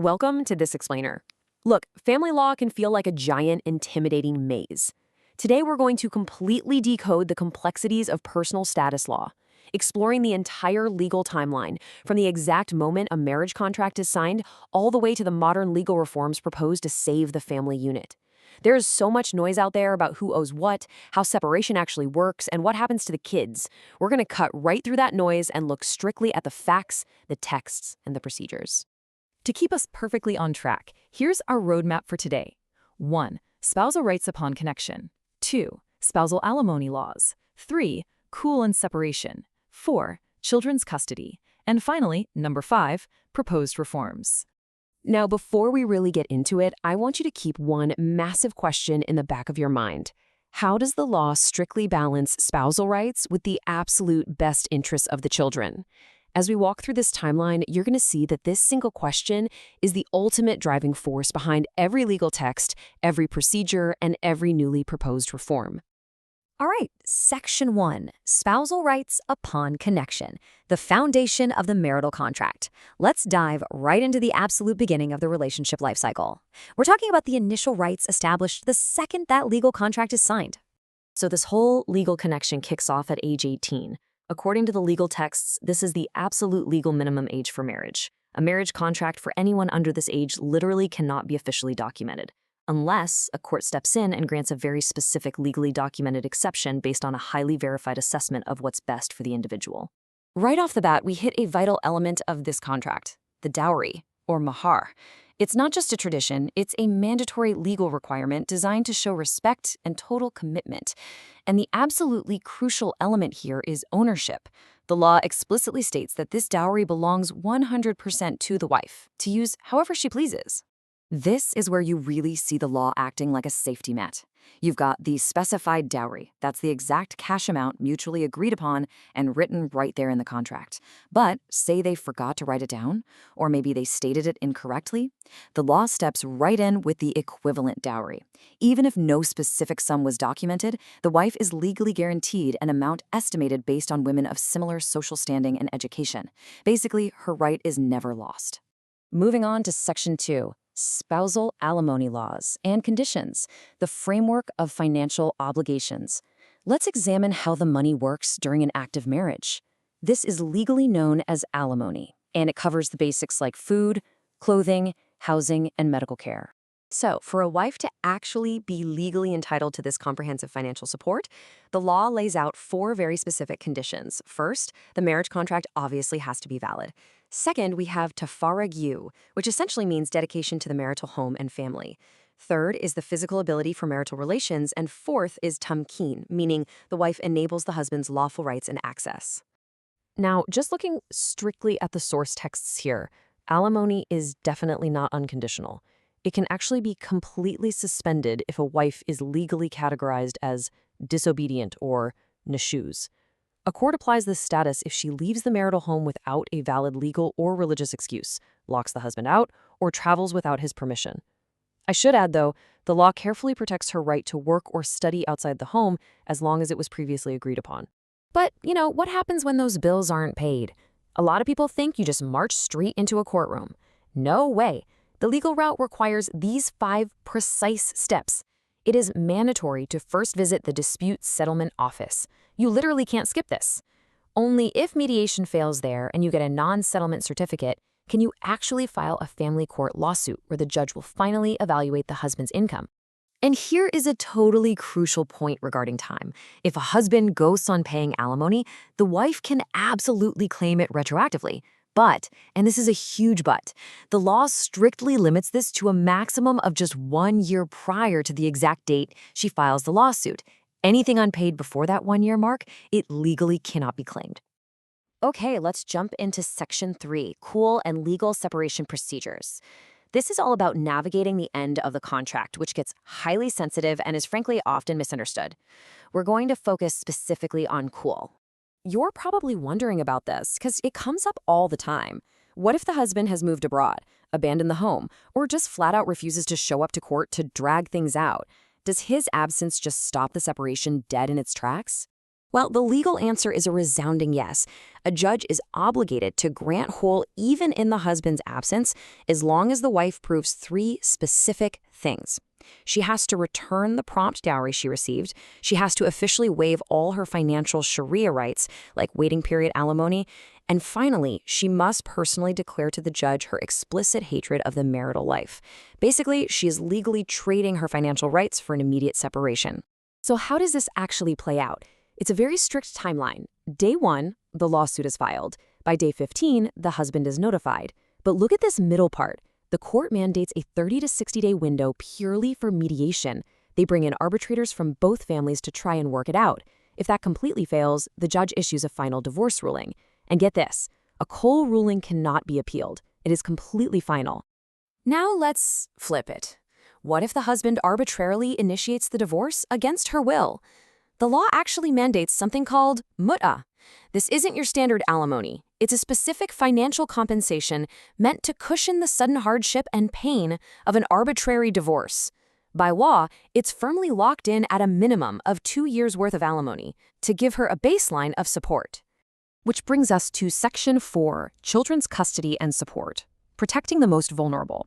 Welcome to This Explainer. Look, family law can feel like a giant, intimidating maze. Today we're going to completely decode the complexities of personal status law, exploring the entire legal timeline, from the exact moment a marriage contract is signed all the way to the modern legal reforms proposed to save the family unit. There is so much noise out there about who owes what, how separation actually works, and what happens to the kids. We're going to cut right through that noise and look strictly at the facts, the texts, and the procedures. To keep us perfectly on track, here's our roadmap for today. 1. Spousal rights upon connection. 2. Spousal alimony laws. 3. Cool and separation. 4. Children's custody. And finally, number 5, proposed reforms. Now, before we really get into it, I want you to keep one massive question in the back of your mind. How does the law strictly balance spousal rights with the absolute best interests of the children? As we walk through this timeline, you're going to see that this single question is the ultimate driving force behind every legal text, every procedure, and every newly proposed reform. All right, Section 1, Spousal Rights Upon Connection, the foundation of the marital contract. Let's dive right into the absolute beginning of the relationship lifecycle. We're talking about the initial rights established the second that legal contract is signed. So this whole legal connection kicks off at age 18. According to the legal texts, this is the absolute legal minimum age for marriage. A marriage contract for anyone under this age literally cannot be officially documented, unless a court steps in and grants a very specific legally documented exception based on a highly verified assessment of what's best for the individual. Right off the bat, we hit a vital element of this contract, the dowry, or mahar. It's not just a tradition, it's a mandatory legal requirement designed to show respect and total commitment. And the absolutely crucial element here is ownership. The law explicitly states that this dowry belongs 100% to the wife, to use however she pleases. This is where you really see the law acting like a safety net. You've got the specified dowry. That's the exact cash amount mutually agreed upon and written right there in the contract. But say they forgot to write it down, or maybe they stated it incorrectly, the law steps right in with the equivalent dowry. Even if no specific sum was documented, the wife is legally guaranteed an amount estimated based on women of similar social standing and education. Basically, her right is never lost. Moving on to Section 2. Spousal alimony laws and conditions, the framework of financial obligations. Let's examine how the money works during an active marriage. This is legally known as alimony, and it covers the basics like food, clothing, housing, and medical care. So, for a wife to actually be legally entitled to this comprehensive financial support, the law lays out 4 very specific conditions. First, the marriage contract obviously has to be valid. Second, we have tafarag, which essentially means dedication to the marital home and family. Third is the physical ability for marital relations, and fourth is tamkin, meaning the wife enables the husband's lawful rights and access. Now, just looking strictly at the source texts here, alimony is definitely not unconditional. It can actually be completely suspended if a wife is legally categorized as disobedient or neshuz. A court applies this status if she leaves the marital home without a valid legal or religious excuse, locks the husband out, or travels without his permission. I should add, though, the law carefully protects her right to work or study outside the home as long as it was previously agreed upon. But, what happens when those bills aren't paid? A lot of people think you just march straight into a courtroom. No way. The legal route requires these 5 precise steps. It is mandatory to first visit the dispute settlement office. You literally can't skip this. Only if mediation fails there and you get a non-settlement certificate can you actually file a family court lawsuit where the judge will finally evaluate the husband's income. And here is a totally crucial point regarding time. If a husband ghosts on paying alimony, the wife can absolutely claim it retroactively. But, and this is a huge but, the law strictly limits this to a maximum of just 1 year prior to the exact date she files the lawsuit. Anything unpaid before that 1-year mark, it legally cannot be claimed. Okay, let's jump into Section 3, Cool and Legal Separation Procedures. This is all about navigating the end of the contract, which gets highly sensitive and is frankly often misunderstood. We're going to focus specifically on cool. You're probably wondering about this because it comes up all the time. What if the husband has moved abroad, abandoned the home, or just flat out refuses to show up to court to drag things out? Does his absence just stop the separation dead in its tracks? Well, the legal answer is a resounding yes. A judge is obligated to grant whole even in the husband's absence as long as the wife proves three specific things. She has to return the prompt dowry she received. She has to officially waive all her financial Sharia rights, like waiting period alimony. And finally, she must personally declare to the judge her explicit hatred of the marital life. Basically, she is legally trading her financial rights for an immediate separation. So how does this actually play out? It's a very strict timeline. Day 1, the lawsuit is filed. By day 15, the husband is notified. But look at this middle part. The court mandates a 30 to 60-day window purely for mediation. They bring in arbitrators from both families to try and work it out. If that completely fails, the judge issues a final divorce ruling. And get this, a Cole ruling cannot be appealed. It is completely final. Now let's flip it. What if the husband arbitrarily initiates the divorce against her will? The law actually mandates something called mut'ah. This isn't your standard alimony. It's a specific financial compensation meant to cushion the sudden hardship and pain of an arbitrary divorce. By law, it's firmly locked in at a minimum of 2 years' worth of alimony to give her a baseline of support. Which brings us to Section 4, Children's Custody and Support, protecting the most vulnerable.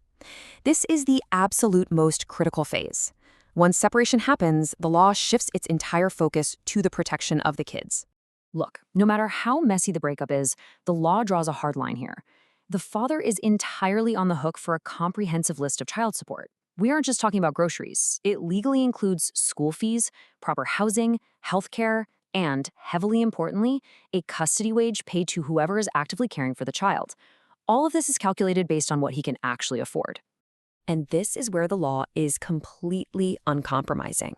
This is the absolute most critical phase. Once separation happens, the law shifts its entire focus to the protection of the kids. Look, no matter how messy the breakup is, the law draws a hard line here. The father is entirely on the hook for a comprehensive list of child support. We aren't just talking about groceries. It legally includes school fees, proper housing, healthcare, and, heavily importantly, a custody wage paid to whoever is actively caring for the child. All of this is calculated based on what he can actually afford. And this is where the law is completely uncompromising.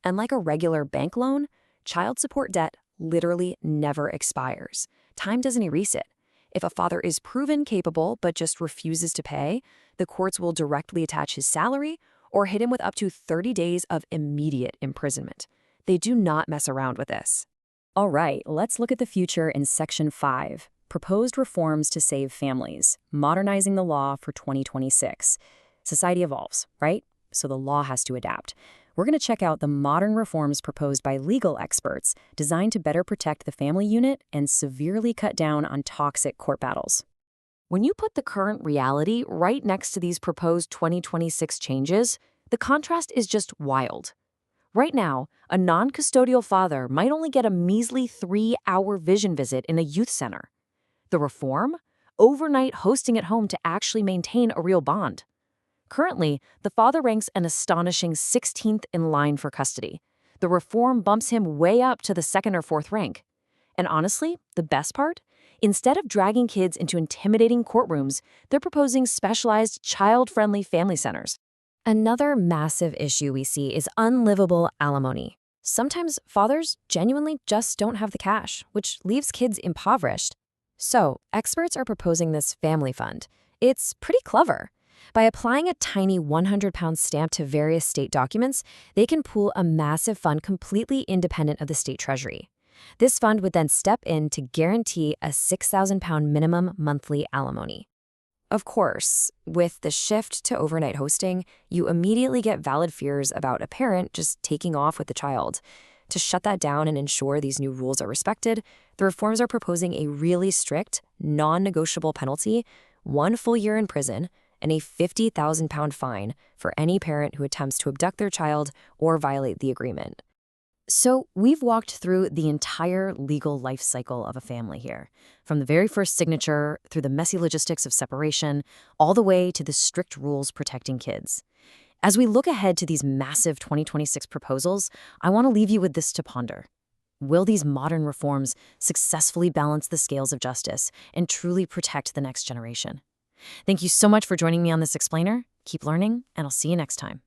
Unlike a regular bank loan, child support debt literally never expires. Time doesn't erase it. If a father is proven capable but just refuses to pay, the courts will directly attach his salary or hit him with up to 30 days of immediate imprisonment. They do not mess around with this. All right, let's look at the future in Section 5, Proposed Reforms to Save Families, Modernizing the Law for 2026. Society evolves, right? So the law has to adapt. We're going to check out the modern reforms proposed by legal experts designed to better protect the family unit and severely cut down on toxic court battles. When you put the current reality right next to these proposed 2026 changes, the contrast is just wild. Right now, a non-custodial father might only get a measly 3-hour vision visit in a youth center. The reform? Overnight hosting at home to actually maintain a real bond. Currently, the father ranks an astonishing 16th in line for custody. The reform bumps him way up to the 2nd or 4th rank. And honestly, the best part? Instead of dragging kids into intimidating courtrooms, they're proposing specialized, child-friendly family centers. Another massive issue we see is unlivable alimony. Sometimes fathers genuinely just don't have the cash, which leaves kids impoverished. So, experts are proposing this family fund. It's pretty clever. By applying a tiny 100-pound stamp to various state documents, they can pool a massive fund completely independent of the state treasury. This fund would then step in to guarantee a 6,000-pound minimum monthly alimony. Of course, with the shift to overnight hosting, you immediately get valid fears about a parent just taking off with the child. To shut that down and ensure these new rules are respected, the reforms are proposing a really strict, non-negotiable penalty, 1 full year in prison, and a 50,000-pound fine for any parent who attempts to abduct their child or violate the agreement. So we've walked through the entire legal life cycle of a family here, from the very first signature through the messy logistics of separation, all the way to the strict rules protecting kids. As we look ahead to these massive 2026 proposals, I want to leave you with this to ponder. Will these modern reforms successfully balance the scales of justice and truly protect the next generation? Thank you so much for joining me on this explainer. Keep learning, and I'll see you next time.